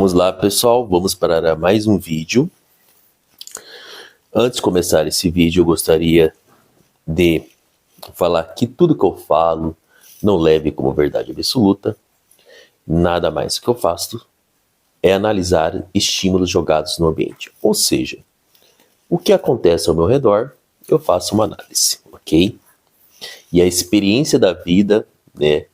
Vamos lá, pessoal, vamos para mais um vídeo. Antes de começar esse vídeo, eu gostaria de falar que tudo que eu falo não leve como verdade absoluta. Nada mais que eu faço é analisar estímulos jogados no ambiente. Ou seja, o que acontece ao meu redor, eu faço uma análise, ok? E a experiência da vida, né,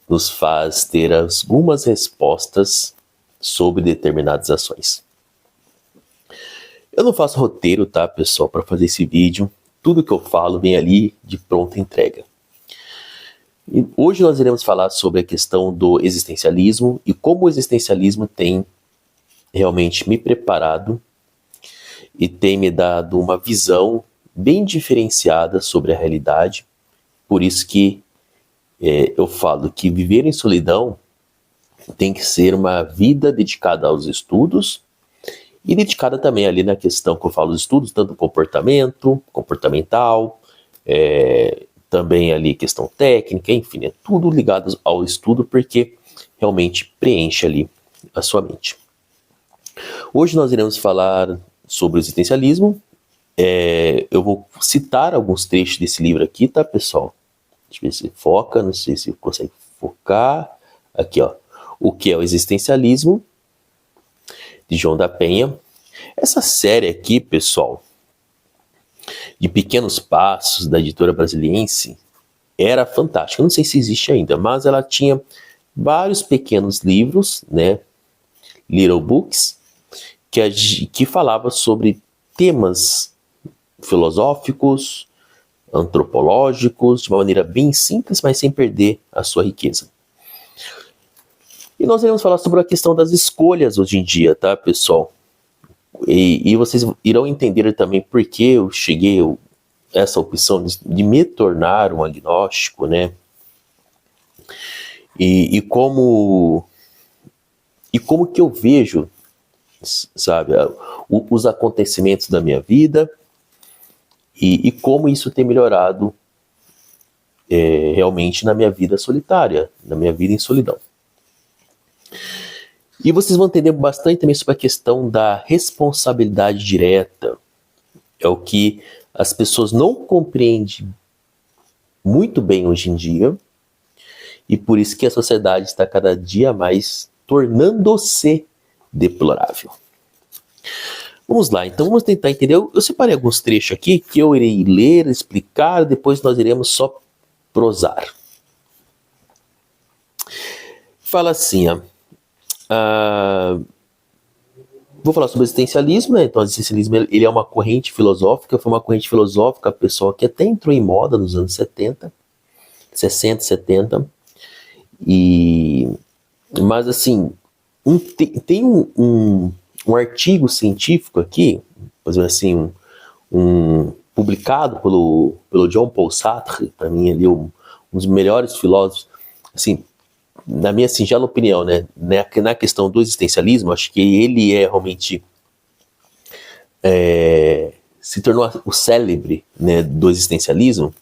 nos faz ter algumas respostas sobre determinadas ações. Eu não faço roteiro, tá, pessoal, para fazer esse vídeo. Tudo que eu falo vem ali de pronta entrega. E hoje nós iremos falar sobre a questão do existencialismo e como o existencialismo tem realmente me preparado e tem me dado uma visão bem diferenciada sobre a realidade. Por isso que eu falo que viver em solidão tem que ser uma vida dedicada aos estudos e dedicada também ali na questão que eu falo dos estudos, tanto comportamental, também ali questão técnica, enfim, é tudo ligado ao estudo porque realmente preenche ali a sua mente. Hoje nós iremos falar sobre o existencialismo. Eu vou citar alguns trechos desse livro aqui, tá, pessoal? Deixa eu ver se foca, não sei se consegue focar. Aqui, ó. O que é o existencialismo, de João da Penha. Essa série aqui, pessoal, de Pequenos Passos, da editora Brasiliense, era fantástica. Eu não sei se existe ainda, mas ela tinha vários pequenos livros, né? Little Books, que falava sobre temas filosóficos, antropológicos, de uma maneira bem simples, mas sem perder a sua riqueza. E nós iremos falar sobre a questão das escolhas hoje em dia, tá, pessoal? E vocês irão entender também por que eu cheguei a essa opção de me tornar um agnóstico, né? E como que eu vejo, sabe, os acontecimentos da minha vida e como isso tem melhorado realmente na minha vida solitária, na minha vida em solidão. E vocês vão entender bastante também sobre a questão da responsabilidade direta. É o que as pessoas não compreendem muito bem hoje em dia. E por isso que a sociedade está cada dia mais tornando-se deplorável. Vamos lá, então vamos tentar entender. Eu separei alguns trechos aqui que eu irei ler, explicar, depois nós iremos só prosar. Fala assim, ó. Vou falar sobre o existencialismo, né? Então o existencialismo ele é uma corrente filosófica, foi uma corrente filosófica, pessoal, que até entrou em moda nos anos 60, 70, mas assim, tem um artigo científico aqui, por exemplo, assim, publicado pelo Jean Paul Sartre, para mim ele é um dos melhores filósofos, assim, na minha singela opinião, né, na questão do existencialismo, acho que ele realmente se tornou o célebre, né, do existencialismo,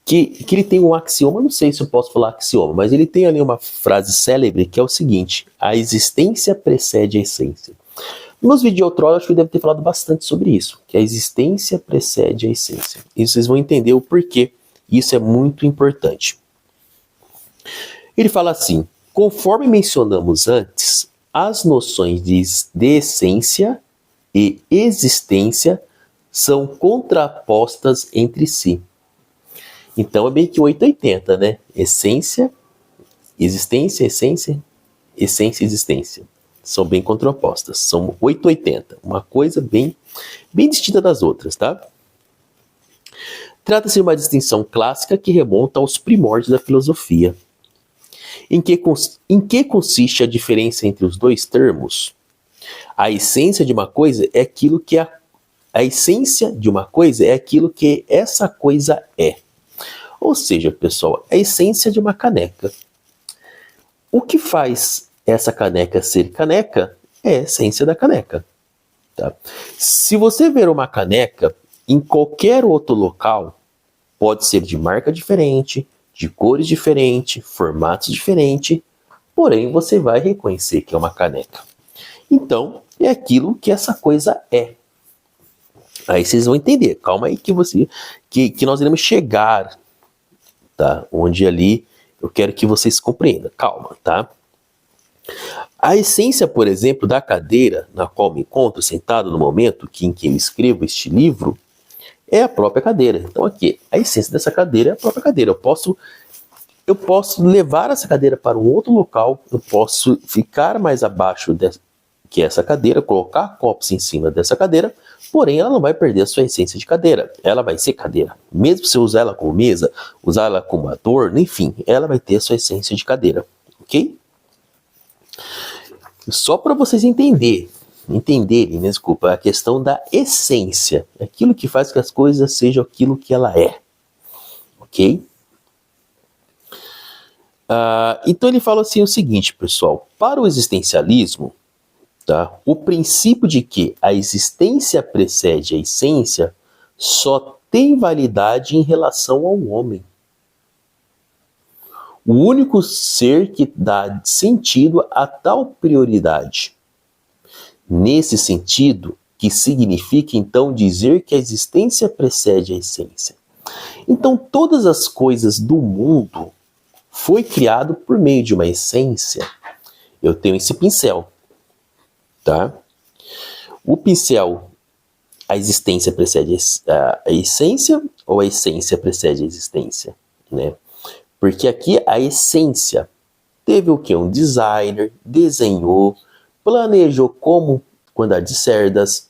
que ele tem um axioma, não sei se eu posso falar axioma, mas ele tem ali uma frase célebre que é o seguinte: a existência precede a essência. Nos vídeos de outrora, acho que eu devo ter falado bastante sobre isso, que a existência precede a essência. E vocês vão entender o porquê isso é muito importante. Ele fala assim: conforme mencionamos antes, as noções de essência e existência são contrapostas entre si. Então é bem que 880, né? Essência, existência, essência, essência e existência. São bem contrapostas, são 880. Uma coisa bem distinta das outras, tá? Trata-se de uma distinção clássica que remonta aos primórdios da filosofia. Em que consiste a diferença entre os dois termos? A essência de uma coisa é aquilo que a essência de uma coisa é aquilo que essa coisa é. Ou seja, pessoal, a essência de uma caneca. O que faz essa caneca ser caneca é a essência da caneca. Tá? Se você ver uma caneca em qualquer outro local, pode ser de marca diferente, de cores diferentes, formatos diferentes, porém você vai reconhecer que é uma caneca. Então, é aquilo que essa coisa é. Aí vocês vão entender, calma aí que nós iremos chegar, tá? Onde ali eu quero que vocês compreendam, calma, tá? A essência, por exemplo, da cadeira na qual me encontro sentado no momento em que eu escrevo este livro, é a própria cadeira. Então aqui, a essência dessa cadeira é a própria cadeira. Eu posso levar essa cadeira para um outro local, eu posso ficar mais abaixo que essa cadeira, colocar copos em cima dessa cadeira, porém ela não vai perder a sua essência de cadeira. Ela vai ser cadeira. Mesmo se eu usar ela como mesa, usar ela como adorno, enfim, ela vai ter a sua essência de cadeira. Ok? Só para vocês entenderem, desculpa, a questão da essência. Aquilo que faz que as coisas sejam aquilo que ela é. Ok? Então ele fala assim o seguinte, pessoal. Para o existencialismo, tá, o princípio de que a existência precede a essência só tem validade em relação ao homem. O único ser que dá sentido a tal prioridade. Nesse sentido, que significa então dizer que a existência precede a essência. Então todas as coisas do mundo foi criado por meio de uma essência. Eu tenho esse pincel, tá? O pincel, a existência precede a essência ou a essência precede a existência, né? Porque aqui a essência teve o quê? Um designer, desenhou, planejou como quantidade de cerdas,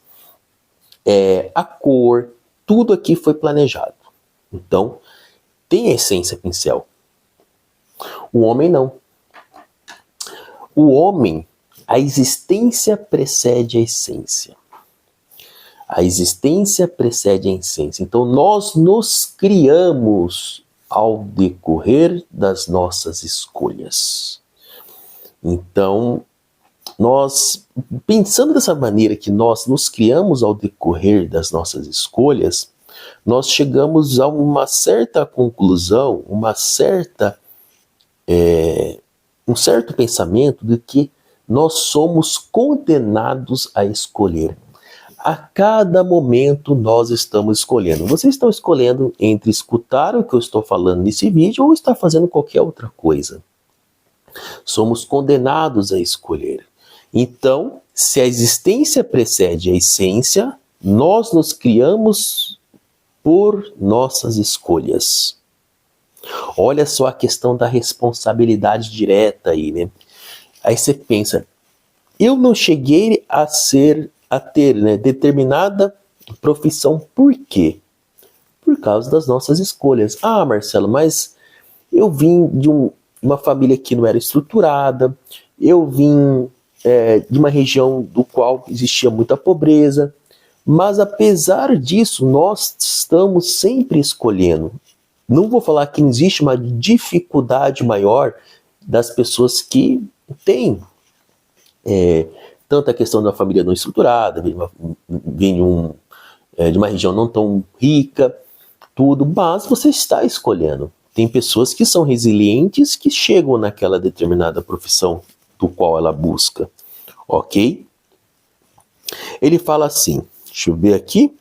a cor, tudo aqui foi planejado. Então, tem a essência pincel. O homem não. O homem, a existência precede a essência. A existência precede a essência. Então, nós nos criamos ao decorrer das nossas escolhas. Então, nós, pensando dessa maneira que nós nos criamos ao decorrer das nossas escolhas, nós chegamos a uma certa conclusão, um certo pensamento de que nós somos condenados a escolher. A cada momento nós estamos escolhendo. Vocês estão escolhendo entre escutar o que eu estou falando nesse vídeo ou estar fazendo qualquer outra coisa. Somos condenados a escolher. Então, se a existência precede a essência, nós nos criamos por nossas escolhas. Olha só a questão da responsabilidade direta aí, né? Aí você pensa, eu não cheguei a ter, né, determinada profissão, por quê? Por causa das nossas escolhas. Ah, Marcelo, mas eu vim de uma família que não era estruturada, eu vim de uma região do qual existia muita pobreza, mas apesar disso, nós estamos sempre escolhendo. Não vou falar que existe uma dificuldade maior das pessoas que têm tanto a questão da família não estruturada, vem de uma região não tão rica, tudo, mas você está escolhendo. Tem pessoas que são resilientes, que chegam naquela determinada profissão do qual ela busca, ok? Ele fala assim, deixa eu ver aqui,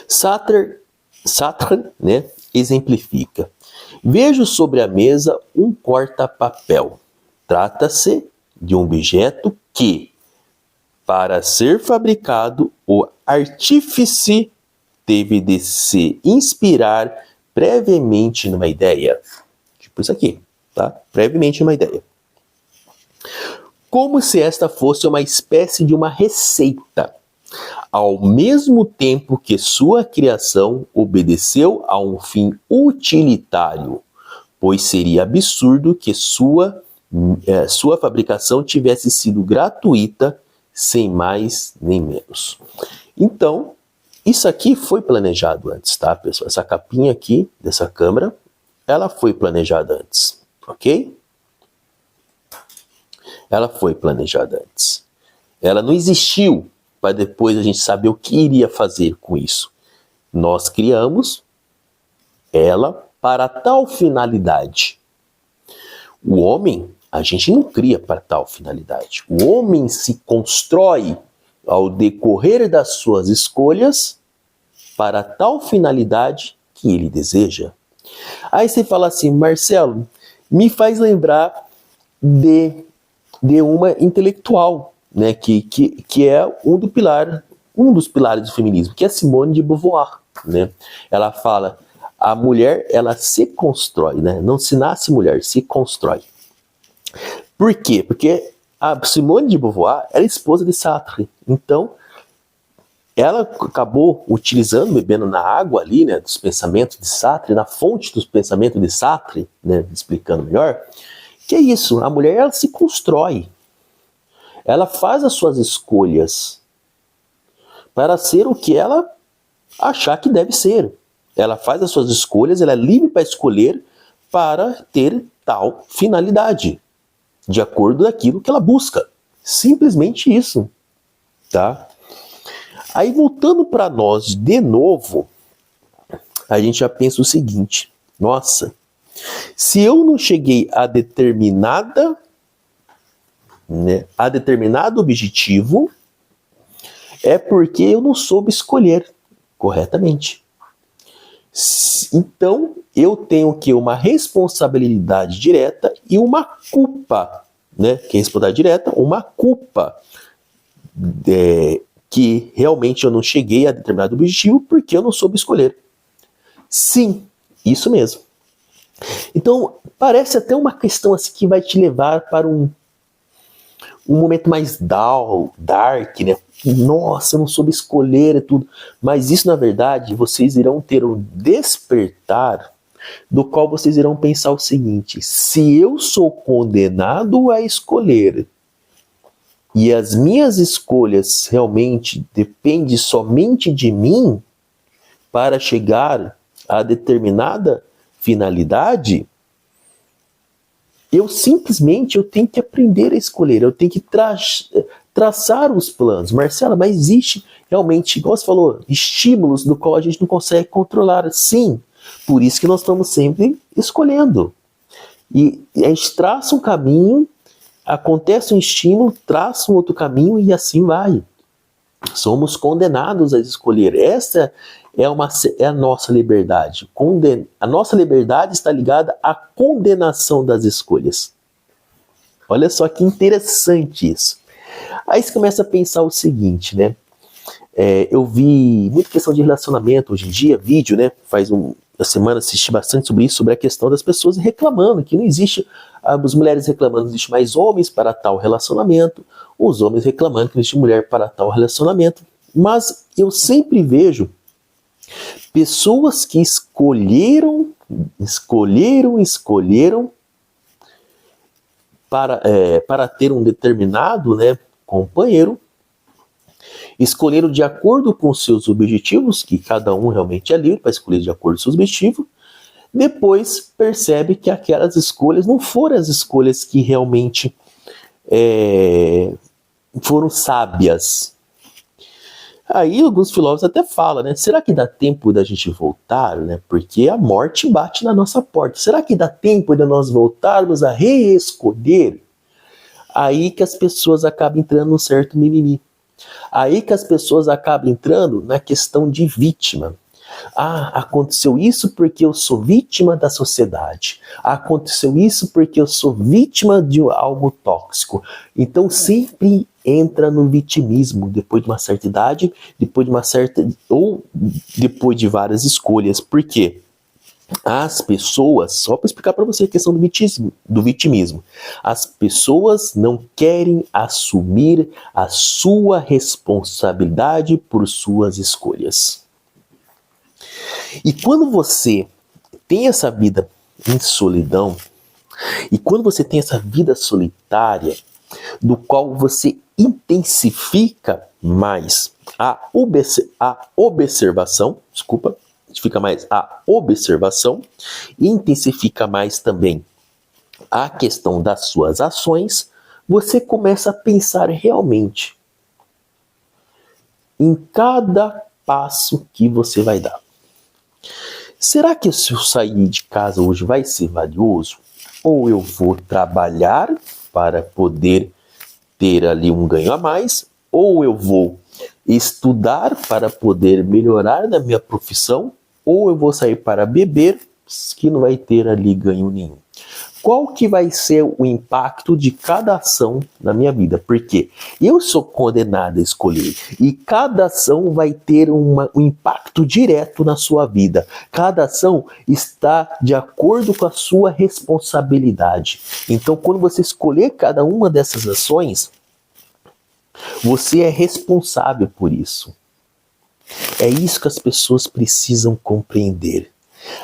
Sartre, né, exemplifica. Vejo sobre a mesa um corta-papel. Trata-se de um objeto que, para ser fabricado, o artífice teve de se inspirar previamente numa ideia. Tipo isso aqui, tá? Previamente numa ideia. Como se esta fosse uma espécie de uma receita, ao mesmo tempo que sua criação obedeceu a um fim utilitário, pois seria absurdo que sua fabricação tivesse sido gratuita, sem mais nem menos. Então, isso aqui foi planejado antes, tá, pessoal? Essa capinha aqui, dessa câmera, ela foi planejada antes, ok? Ela foi planejada antes. Ela não existiu para depois a gente saber o que iria fazer com isso. Nós criamos ela para tal finalidade. O homem, a gente não cria para tal finalidade. O homem se constrói ao decorrer das suas escolhas para tal finalidade que ele deseja. Aí você fala assim, Marcelo, me faz lembrar de uma intelectual, né, que é um dos pilares do feminismo, que é Simone de Beauvoir, né? Ela fala, a mulher, ela se constrói, né? Não se nasce mulher, se constrói. Por quê? Porque a Simone de Beauvoir era esposa de Sartre, então ela acabou utilizando, bebendo na água ali, né, dos pensamentos de Sartre, na fonte dos pensamentos de Sartre, né, explicando melhor, que é isso, a mulher, ela se constrói, ela faz as suas escolhas para ser o que ela achar que deve ser. Ela faz as suas escolhas, ela é livre para escolher para ter tal finalidade, de acordo com aquilo que ela busca. Simplesmente isso, tá? Aí voltando para nós de novo, a gente já pensa o seguinte, nossa, se eu não cheguei a determinado objetivo, é porque eu não soube escolher corretamente. Então, eu tenho que uma responsabilidade direta e uma culpa, né? Que é responsabilidade direta, uma culpa que realmente eu não cheguei a determinado objetivo porque eu não soube escolher. Sim, isso mesmo. Então, parece até uma questão assim que vai te levar para um momento mais dark, né? Nossa, eu não soube escolher e tudo. Mas isso, na verdade, vocês irão ter um despertar do qual vocês irão pensar o seguinte: se eu sou condenado a escolher e as minhas escolhas realmente dependem somente de mim para chegar a determinada finalidade, eu tenho que aprender a escolher, eu tenho que traçar os planos. Marcela, mas existe realmente, igual você falou, estímulos do qual a gente não consegue controlar. Sim, por isso que nós estamos sempre escolhendo. E a gente traça um caminho, acontece um estímulo, traça um outro caminho e assim vai. Somos condenados a escolher. Essa é a nossa liberdade. A nossa liberdade está ligada à condenação das escolhas. Olha só que interessante isso. Aí você começa a pensar o seguinte, né? Eu vi muita questão de relacionamento hoje em dia, vídeo, né? Faz uma semana assisti bastante sobre isso, sobre a questão das pessoas reclamando, que não existe, as mulheres reclamando que não existe mais homens para tal relacionamento, os homens reclamando que não existe mulher para tal relacionamento. Mas eu sempre vejo pessoas que escolheram para ter um determinado, né, companheiro, escolheram de acordo com seus objetivos, que cada um realmente é livre para escolher de acordo com seus objetivos, depois percebe que aquelas escolhas não foram as escolhas que realmente foram sábias. Aí alguns filósofos até falam, né? Será que dá tempo da gente voltar, né? Porque a morte bate na nossa porta. Será que dá tempo de nós voltarmos a reescolher? Aí que as pessoas acabam entrando num certo mimimi. Aí que as pessoas acabam entrando na questão de vítima. Aconteceu isso porque eu sou vítima da sociedade. Aconteceu isso porque eu sou vítima de algo tóxico. Então sempre entra no vitimismo depois de uma certa idade, depois de várias escolhas. Por quê? As pessoas, só para explicar para você a questão do vitimismo, as pessoas não querem assumir a sua responsabilidade por suas escolhas. E quando você tem essa vida em solidão, e quando você tem essa vida solitária, do qual você intensifica mais a observação, e intensifica mais também a questão das suas ações, você começa a pensar realmente em cada passo que você vai dar. Será que se eu sair de casa hoje vai ser valioso? ou eu vou trabalhar para poder ter ali um ganho a mais, ou eu vou estudar para poder melhorar na minha profissão, ou eu vou sair para beber, que não vai ter ali ganho nenhum. Qual que vai ser o impacto de cada ação na minha vida? Porque eu sou condenado a escolher e cada ação vai ter um impacto direto na sua vida. Cada ação está de acordo com a sua responsabilidade. Então, quando você escolher cada uma dessas ações, você é responsável por isso. É isso que as pessoas precisam compreender.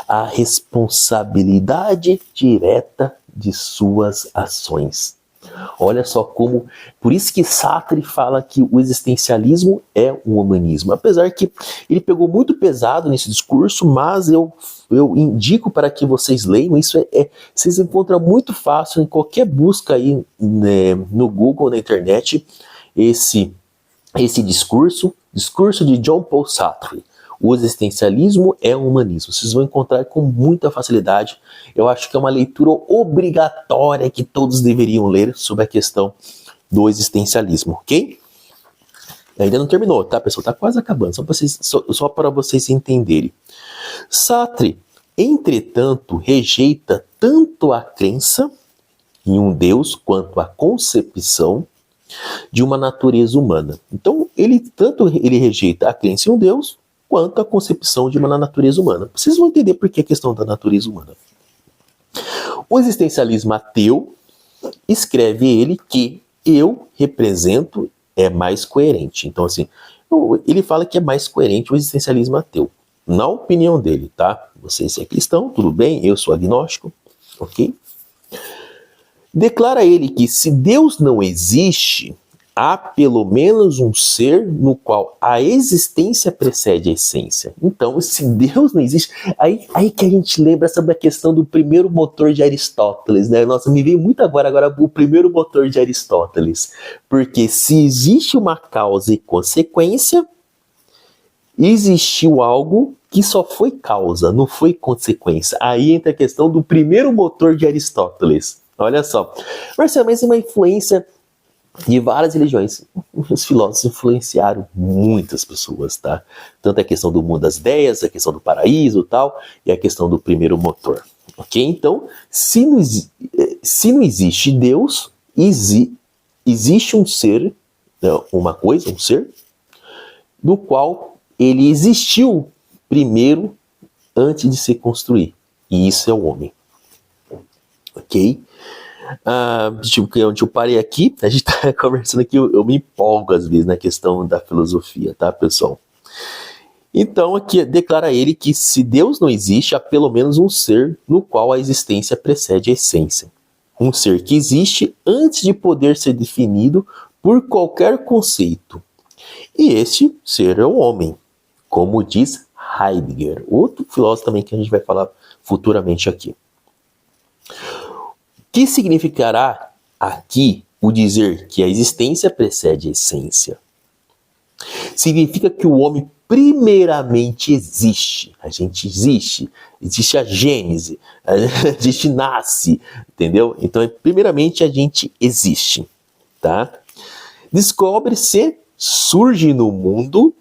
A responsabilidade direta de suas ações. Olha só como... Por isso que Sartre fala que o existencialismo é um humanismo. Apesar que ele pegou muito pesado nesse discurso, mas eu indico para que vocês leiam. Isso vocês encontram muito fácil em qualquer busca aí, né, no Google, na internet, esse discurso de Jean Paul Sartre. O existencialismo é um humanismo. Vocês vão encontrar com muita facilidade. Eu acho que é uma leitura obrigatória que todos deveriam ler sobre a questão do existencialismo, ok? Ainda não terminou, tá, pessoal? Tá quase acabando, só para vocês entenderem. Sartre, entretanto, rejeita tanto a crença em um Deus quanto a concepção de uma natureza humana. Então, ele rejeita a crença em um Deus quanto à concepção de uma natureza humana. Vocês vão entender por que a questão da natureza humana. O existencialismo ateu, escreve ele que eu represento é mais coerente. Então, assim, ele fala que é mais coerente o existencialismo ateu. Na opinião dele, tá? Você é cristão, tudo bem, eu sou agnóstico, ok? Declara ele que se Deus não existe, há pelo menos um ser no qual a existência precede a essência. Então, se Deus não existe, aí que a gente lembra sobre a questão do primeiro motor de Aristóteles, né? Nossa, me veio muito agora o primeiro motor de Aristóteles. Porque se existe uma causa e consequência, existiu algo que só foi causa, não foi consequência. Aí entra a questão do primeiro motor de Aristóteles. Olha só. Marcelo, mas é uma influência de várias religiões. Os filósofos influenciaram muitas pessoas, tá? Tanto a questão do mundo das ideias, a questão do paraíso e tal, e a questão do primeiro motor. Ok? Então, se não existe Deus, existe um ser, um ser, do qual ele existiu primeiro antes de se construir. E isso é o homem. Ok? Onde eu parei aqui, a gente tá conversando aqui, eu me empolgo às vezes na questão da filosofia, tá, pessoal? Então, aqui declara ele que se Deus não existe, há pelo menos um ser no qual a existência precede a essência. Um ser que existe antes de poder ser definido por qualquer conceito. E este ser é o homem, como diz Heidegger, outro filósofo também que a gente vai falar futuramente aqui. Que significará aqui o dizer que a existência precede a essência? Significa que o homem primeiramente existe. A gente existe a gênese, a gente nasce, entendeu? Então, primeiramente a gente existe, tá? Descobre-se, surge no mundo,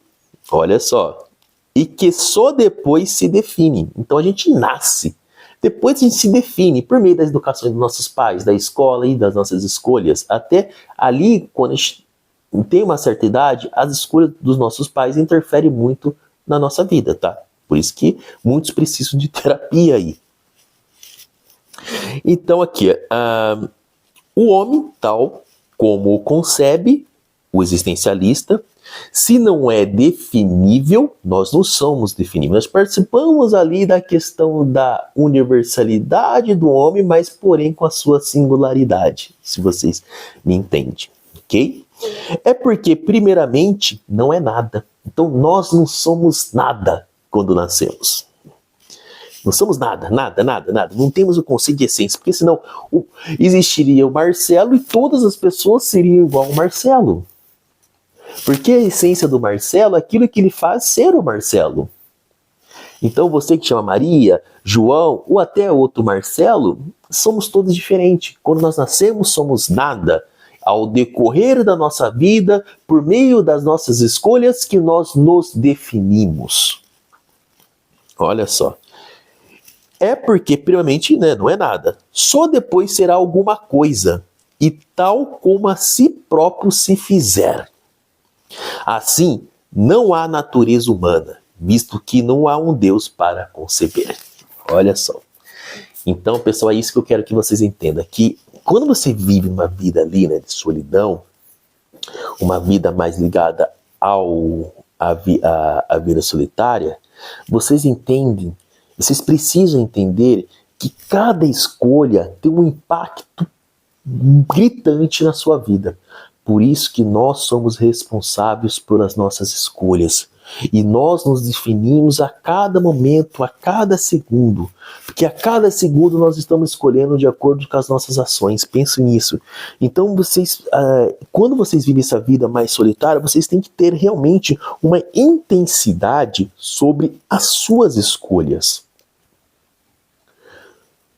olha só, e que só depois se define. Então a gente nasce. Depois a gente se define por meio da educação dos nossos pais, da escola e das nossas escolhas. Até ali, quando a gente tem uma certa idade, as escolhas dos nossos pais interferem muito na nossa vida, tá? Por isso que muitos precisam de terapia aí. Então aqui, o homem, tal como o concebe o existencialista, se não é definível, nós não somos definíveis. Nós participamos ali da questão da universalidade do homem, mas porém com a sua singularidade, se vocês me entendem, ok? É porque, primeiramente, não é nada. Então nós não somos nada quando nascemos. Não somos nada. Não temos o conceito de essência, porque senão existiria o Marcelo e todas as pessoas seriam igual ao Marcelo. Porque a essência do Marcelo é aquilo que ele faz ser o Marcelo. Então você que chama Maria, João ou até outro Marcelo, somos todos diferentes. Quando nós nascemos, somos nada. Ao decorrer da nossa vida, por meio das nossas escolhas, que nós nos definimos. Olha só. É porque, primeiramente, né, não é nada. Só depois será alguma coisa. E tal como a si próprio se fizer. Assim, não há natureza humana, visto que não há um Deus para conceber. Olha só. Então, pessoal, é isso que eu quero que vocês entendam. Que quando você vive uma vida ali, né, de solidão, uma vida mais ligada à vida solitária, vocês entendem, vocês precisam entender que cada escolha tem um impacto gritante na sua vida. Por isso que nós somos responsáveis pelas nossas escolhas. E nós nos definimos a cada momento, a cada segundo. Porque a cada segundo nós estamos escolhendo de acordo com as nossas ações. Pensem nisso. Então, quando vocês vivem essa vida mais solitária, vocês têm que ter realmente uma intensidade sobre as suas escolhas.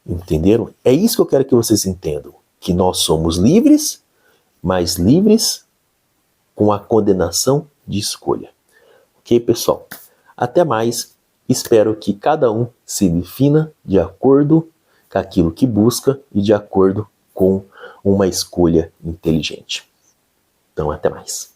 Entenderam? É isso que eu quero que vocês entendam. Que nós somos livres, mas livres com a condenação de escolha. Ok, pessoal? Até mais. Espero que cada um se defina de acordo com aquilo que busca e de acordo com uma escolha inteligente. Então, até mais.